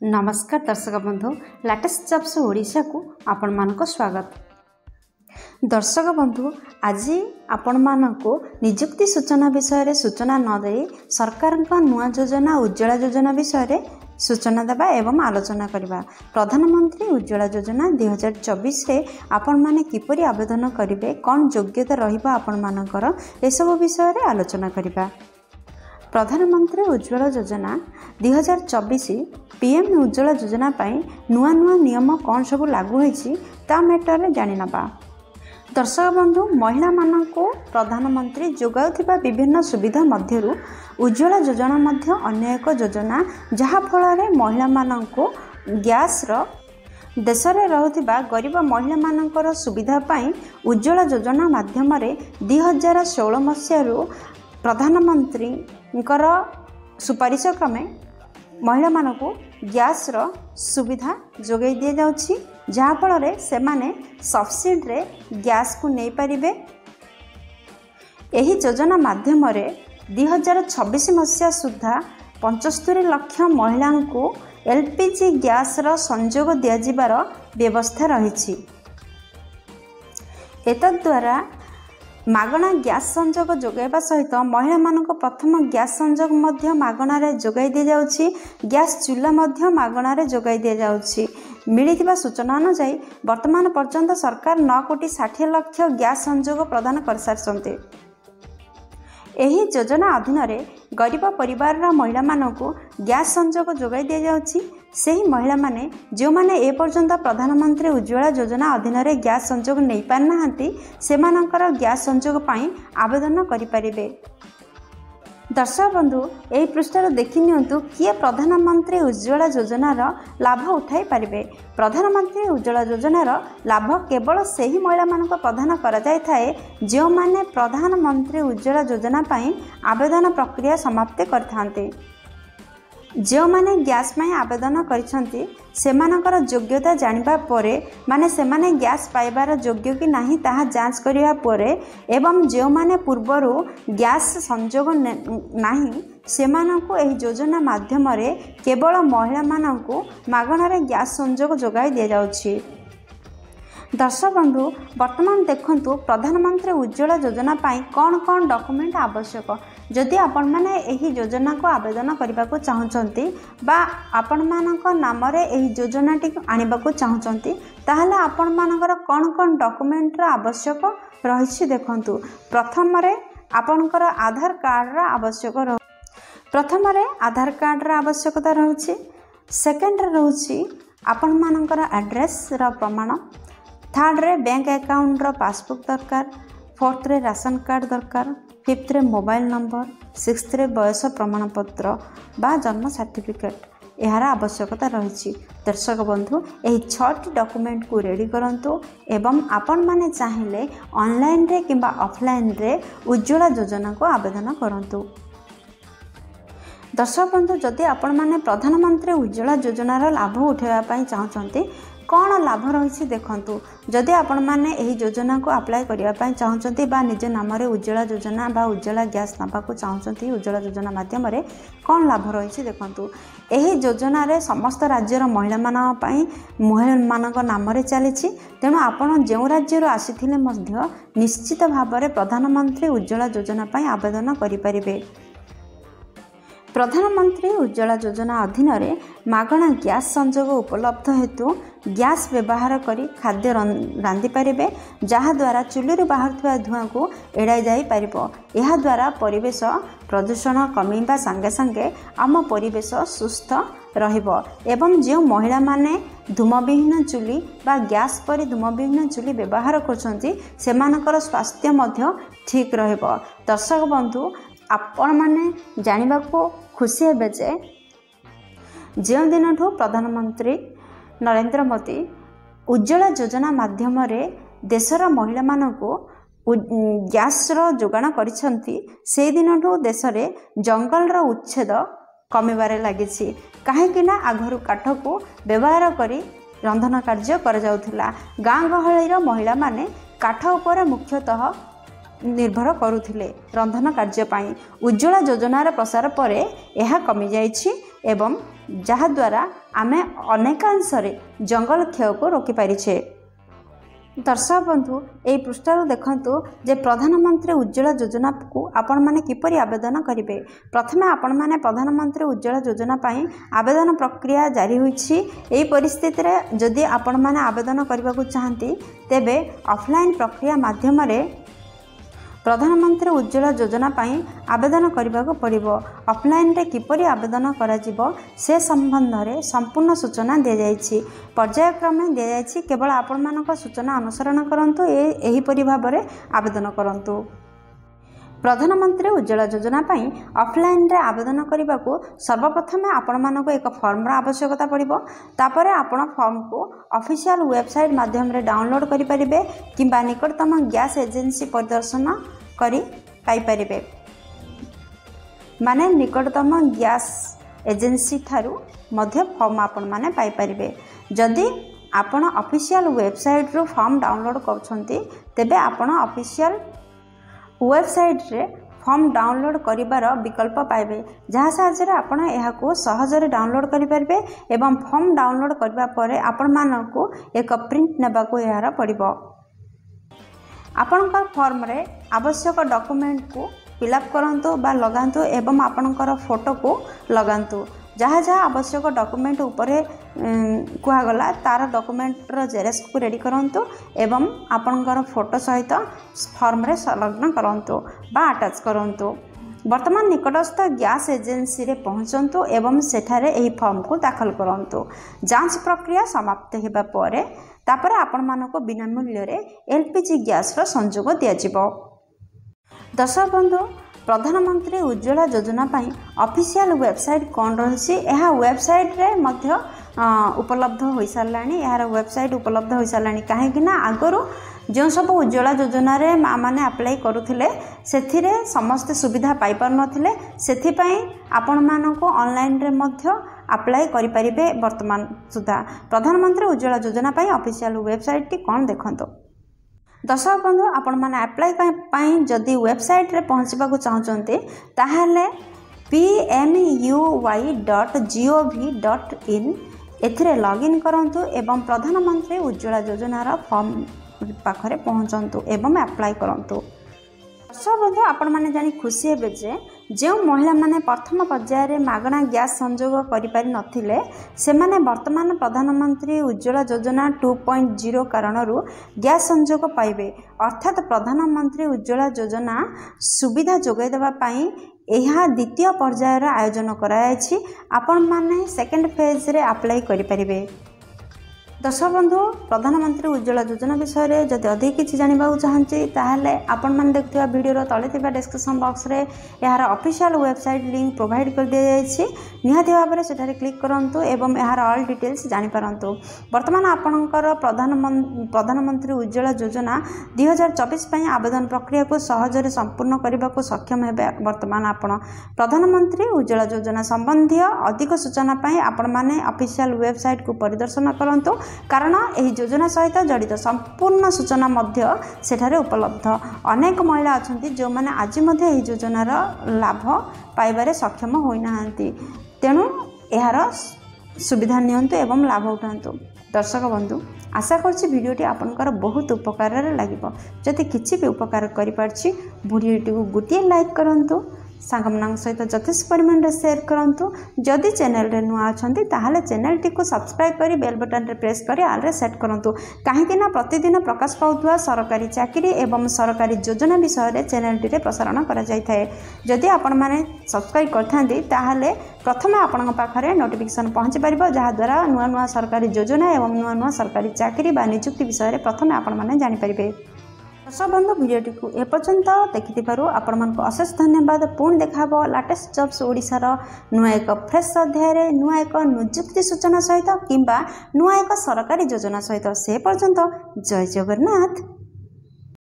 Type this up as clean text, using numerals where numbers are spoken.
नमस्कार दर्शक बंधु लेटेस्ट जॉब्स ओडिशा को आपण मानको स्वागत। दर्शक बंधु आज आपण मानको नियुक्ति सूचना विषय रे सूचना न दे सरकार का नुआ योजना उज्ज्वला योजना विषय रे सूचना देबा एवं आलोचना करबा। प्रधानमंत्री उज्ज्वला योजना 2024 रे आपण माने किपरि आवेदन करिवे, कोन योग्यता रहिबा आपण मानकर ए सब विषय रे आलोचना करबा। प्रधानमंत्री उज्ज्वला योजना 2024 पीएम उज्ज्वला योजना पाई नुआ नुआ नियम कौन सब लागू होईछि ता मैटर रे जानि नबा। दर्शक बंधु महिला माननको प्रधानमंत्री जोगाउथिबा विभिन्न सुविधा मध्यरु उज्ज्वला योजना मध्य अन्य एक योजना जहा फल रे महिला माननको गैस रो देश रे रहउथिबा गरीब महिला मानकर सुविधा पाई उज्ज्वला योजना माध्यम रे 2016 मसियारु प्रधानमंत्री सुपारिश क्रमे महिला मानकु गैस रो सुविधा जोगाई दिया जाउछि, जहा फल रे सेमाने सब्सिडी रे गैस को नै परिबे। एही योजना माध्यम रे 2026 मसिया सुधा 75 लाख महिला को एलपीजी गैस रो संयोग दिया जिबार व्यवस्था रहिछि। एतद द्वारा मागणा गैस संयोग जोगाइबा सहित महिला मानक प्रथम गैस संयोग मध्य मागणा रे जोगाई दि जाउछि। गैस चूल्हा मध्य मागणा रे जोगाई दि जाउछि। मिलिथिबा सूचना अनुसार वर्तमान पर्यंत सरकार 9 कोटी 60 लाख गैस संयोग प्रदान कर सारछन्ते। एही योजना अधीन रे गरीब परिवार रा महिला मानकु गैस संयोग जोगाई दि जाउछि। सेही महिला माने जो माने ए पर्यंत प्रधानमंत्री उज्ज्वला योजना अधीन रे गैस संयोग नै पारनाहांती सेमानकर गैस संयोग पाई आवेदन करि परिबे। दर्शक बंधु एही पृष्ठर देखि नियंतु किए प्रधानमंत्री उज्ज्वला योजनार लाभ उठाई पारिबे। प्रधानमंत्री उज्ज्वला योजनार लाभ केवल सेही महिला मानक प्रदान करा जाय थाए जो माने प्रधानमंत्री उज्ज्वला योजना पाई आवेदन प्रक्रिया समाप्त करथांते। जो माने गैस में आवेदन करिसंती सेमानकर योग्यता जानिबा परे माने सेमाने गैस पाइबार योग्य कि नाही ताहा जांच करिया परे एवं जो माने पूर्वरु गैस संयोग नाही सेमानकु एही योजना माध्यम रे केवल महिला मानकु मागणा रे गैस संयोग जोगाई दिया जाउछि। दर्शक बंधु वर्तमान देखंतु प्रधानमंत्री उज्ज्वला योजना पाई कौन कौन डॉक्यूमेंट आवश्यक। जदि आपण माने एही योजना को आवेदन करबा को चाहउचंती बा आपण मानक नाम रे एही योजना टी आनिबा को चाहउचंती ताहाले आपण मानकर कौन कौन डॉक्यूमेंट रा आवश्यक रहिछि देखंतु। प्रथम रे आपनकर आधार कार्ड रा आवश्यक प्रथम रे आधार कार्ड रा आवश्यकता रहउछि। सेकंड रे रहउछि आपण मानकर एड्रेस रा प्रमाण। थर्ड रे बैंक अकाउंट रो पासबुक दरकार। फोर्थ रे राशन कार्ड दरकार। फिफ्थ रे मोबाइल नंबर। सिक्स्थ रे बयस प्रमाण पत्र बा जन्म सर्टिफिकेट यार आवश्यकता रही। दर्शक बंधु यही 6टी डॉक्यूमेंट को रेडी करंतु एवं आपण माने चाहिए ऑनलाइन रे किंबा ऑफलाइन रे उज्ज्वला योजना को आवेदन करंतु। दर्शक बंधु जदि आपण माने प्रधानमंत्री उज्ज्वला योजनार लाभ उठाइबा पई चाहउचंती कौन लाभ रही देखंतु। जदि आपण माने एही योजना को अप्लाई करिया पई चाहउचंती बा निज नाम रे उज्ज्वला योजना बा उज्ज्वला गैस नबा को चाहउचंती उज्ज्वला योजना माध्यम रे कौन लाभ रही देखंतु। एही योजना रे समस्त राज्यर महिला मानन पई महिला मानक नाम रे चलीछि। तेणु आपण जेउ राज्य रो आसीथिले मध्य निश्चित भाव रे प्रधानमंत्री उज्ज्वला योजना पई आवेदन करि परिबे। प्रधानमंत्री उज्ज्वला योजना अधीन रे मागणा गैस संयोग उपलब्ध हेतु गैस व्यवहार करी खाद्य रांधि पारिबे, जहा द्वारा चुल्ली बाहर धुआं को एड़ाई जाई पारिबो। एहा द्वारा परिवेश प्रदूषण कमीबा संगे संगे आम परिवेश सुस्थ रहिबो एवं जो महिला माने धूमविहीन चुल्ली बा गैस परि धूमविहीन चुल्ली व्यवहार करछंती सेमानकर स्वास्थ्य मध्य ठीक रहिबो। दर्शक बंधु आपण माने जानिबा को खुशी हेबे जे जो दिन प्रधानमंत्री नरेंद्र मोदी उज्ज्वला योजना माध्यम रे देशर महिला मानकु गैस रो जोगाण करिसंती से दिन देश रे जंगल रो उच्छेद कमिबारे लागिछि। काहेकि ना आगरु काठ को व्यवहार करी रंधन कार्य कर जाउथिला। गाँ गहळी रो महिला माने काठ उपर मुख्यतः निर्भर करुथिले रंधन कार्य पाई। उज्ज्वला योजनार प्रसार परे यह कमी जाइछि एवं जहाद्वारा आमे अनेकांशरे जंगल क्षय को रोकी पारिछे। दर्शक बंधु यही पृष्ठार देखंतु जे प्रधानमंत्री उज्ज्वला योजना को आपण माने किपरि आवेदन करिवे। प्रथमे आपण माने प्रधानमंत्री उज्ज्वला योजना पई आवेदन प्रक्रिया जारी होईछि। एही परिस्थिति रे जदि आपण माने आवेदन करबा को चाहंती तेबे ऑफलाइन प्रक्रिया माध्यम रे प्रधानमंत्री उज्ज्वला योजना पई आवेदन करबा को पड़िबो। ऑफलाइन रे किपरि आवेदन करा जिवो से संबंध रे संपूर्ण सूचना दे जायछि। पर्यायक्रमे दे जायछि। केवल आपण मानक सूचना अनुसरण करंतु एही परि भाव रे आवेदन करंतु। प्रधानमंत्री उज्ज्वला योजना पई ऑफलाइन रे आवेदन करबा को सर्वप्रथम आपण मानको एक फॉर्म रा आवश्यकता पड़िबो। तापरे आपण फॉर्म को ऑफिशियल वेबसाइट माध्यम रे डाउनलोड करि परिबे किबा निकटतम गैस एजेंसी परिदर्शन करी पाई परिबे। माने निकटतम गैस एजेंसी थारु मध्य फॉर्म आपण माने पाई परिबे। जदि आपण ऑफिशियल वेबसाइट रो फॉर्म डाउनलोड करछंती तेबे आपण ऑफिशियल वेबसाइट रे फॉर्म डाउनलोड करिबार विकल्प पाइबे जहाँ साहाय्य आपण एहाको सहजरे डाउनलोड करि परिबे एवं फॉर्म डाउनलोड करबा परे आपण मानको एक प्रिंट नेबाको यार पड़िबो। आपनकर फॉर्म रे आवश्यक डॉक्यूमेंट को फिलअप करंतु बा लगांतु एवं आपनकर फोटो को लगांतु। जहाँ जहाँ आवश्यक डॉक्यूमेंट उपरे कुआ गला तार डॉक्यूमेंट रो जेरेक्स को रेडी करंतु एवं आपनकर फोटो सहित फॉर्म रे संलग्न करंतु बा अटैच करंतु। वर्तमान निकटस्थ गैस एजेंसी रे पहुंचंतु एवं सेठारे एही फॉर्म को दाखल करंतु। जांच प्रक्रिया समाप्त हेबा परे तापरे आपण मानको बिना मूल्य रे एलपीजी गैस रो संयोग दिया जिवो। दर्शक बंधु प्रधानमंत्री उज्ज्वला योजना पई ऑफिशियल वेबसाइट कौन रही है वेबसाइट रे मध्य उपलब्ध हो सारानी। यार वेबसाइट उपलब्ध हो सारानी कहीं आगरू जो सब उज्ज्वला योजना रे माँ मैंने अप्लाई करुले से समस्ते सुविधा पाई पार नथिले सेथिपई आपण मानको ऑनलाइन रे मध्य अप्लाई करि परिबे। वर्तमान सुधा प्रधानमंत्री उज्ज्वला योजना पई ऑफिशियल वेबसाइट टी कौन देखंतो। दर्शक बंधु आपण माने अप्लाई पाई जदि वेबसाइट रे पहुँचबा को चाहते ताहले pmuy.gov.in एथिरे लॉगिन करंतु एवं प्रधानमंत्री उज्ज्वला योजनार फॉर्म पाखरे पहुँचंतु एवं अप्लाई करंतु। दर्शक बंधु आपण माने जानी खुशी हेबे जे जो महिला माने प्रथम पर्याय रे मागणा गैस संयोग करि पारि नथिले सेमाने वर्तमान प्रधानमंत्री उज्ज्वला योजना 2.0 कारणरू गैस संयोग पाइबे। अर्थात प्रधानमंत्री उज्ज्वला योजना सुविधा जोगाई देबा पई एहा द्वितीय पर्यायर आयोजन करायाछि। आपण माने सेकेंड फेज रे अप्लाई करि परिबे। दर्शक बंधु प्रधानमंत्री उज्ज्वला योजना विषय में जदि अधिक किसी जानवा चाहती ताहले आपण मैंने देखुवा वीडियो तले थिबा डिस्क्रिप्शन बॉक्स रे यार ऑफिशियल वेबसाइट लिंक प्रोवाइड कर दिया जायछि। निहाती भाव में सेठारे क्लिक करंतु एवं यार ऑल डिटेल्स जानि पारंतु। वर्तमान आपणकर प्रधानमंत्री उज्ज्वला योजना 2024 पई आवेदन प्रक्रिया को सहजरे संपूर्ण करने को सक्षम हेबे। वर्तमान आपण प्रधानमंत्री उज्ज्वला योजना संबंधी अधिक सूचना पाई आपण माने ऑफिशियल वेबसाइट को परिदर्शन करंतु कारण यह योजना सहित जड़ित संपूर्ण सूचना मध्य सेठारे उपलब्ध। अनेक महिला अच्छा जो मैंने आज यह योजनार लाभ पाइबारे सक्षम होना तेणु यार सुविधा नियंतु एवं लाभ उठातु। दर्शक बंधु आशा करछि वीडियोटी आपनकर बहुत उपकार लगे। जदि किसी भी उपकार करिपारछि वीडियोटी को गोटे लाइक करंतु सांगमान सहित यथेष्ट परिमाण में शेयर करंतु। जदि चैनल रे नुआ अछंती ताहले चैनल टी को सब्सक्राइब करी बेल बटन रे प्रेस करी आल रे सेट करंतु कहीं ना प्रतिदिन प्रकाश पाउथुवा सरकारी चाकरी एवं सरकारी योजना विषय रे चैनल टी रे प्रसारण करा जाय थाए। जदि आपण माने सब्सक्राइब करथांती ताहले प्रथमे आपण पाखरे नोटिफिकेशन पहुंची परिबो जहा द्वारा नुआ नुआ सरकारी योजना एवं नुआ नुआ सरकारी चाकरी बा नियुक्ति विषय रे प्रथमे आपण माने जानि परिबे। दर्शक बंधु वीडियोटी को एपर्यंत देखि आपण अशेष धन्यवाद। पुणी देखा लेटेस्ट जॉब्स ओडिशार नुआ एक फ्रेश अध्याय नुआ एक नियुक्ति सूचना सहित किंबा नुआ एक सरकारी योजना सहित से पर्यंत जय जगन्नाथ।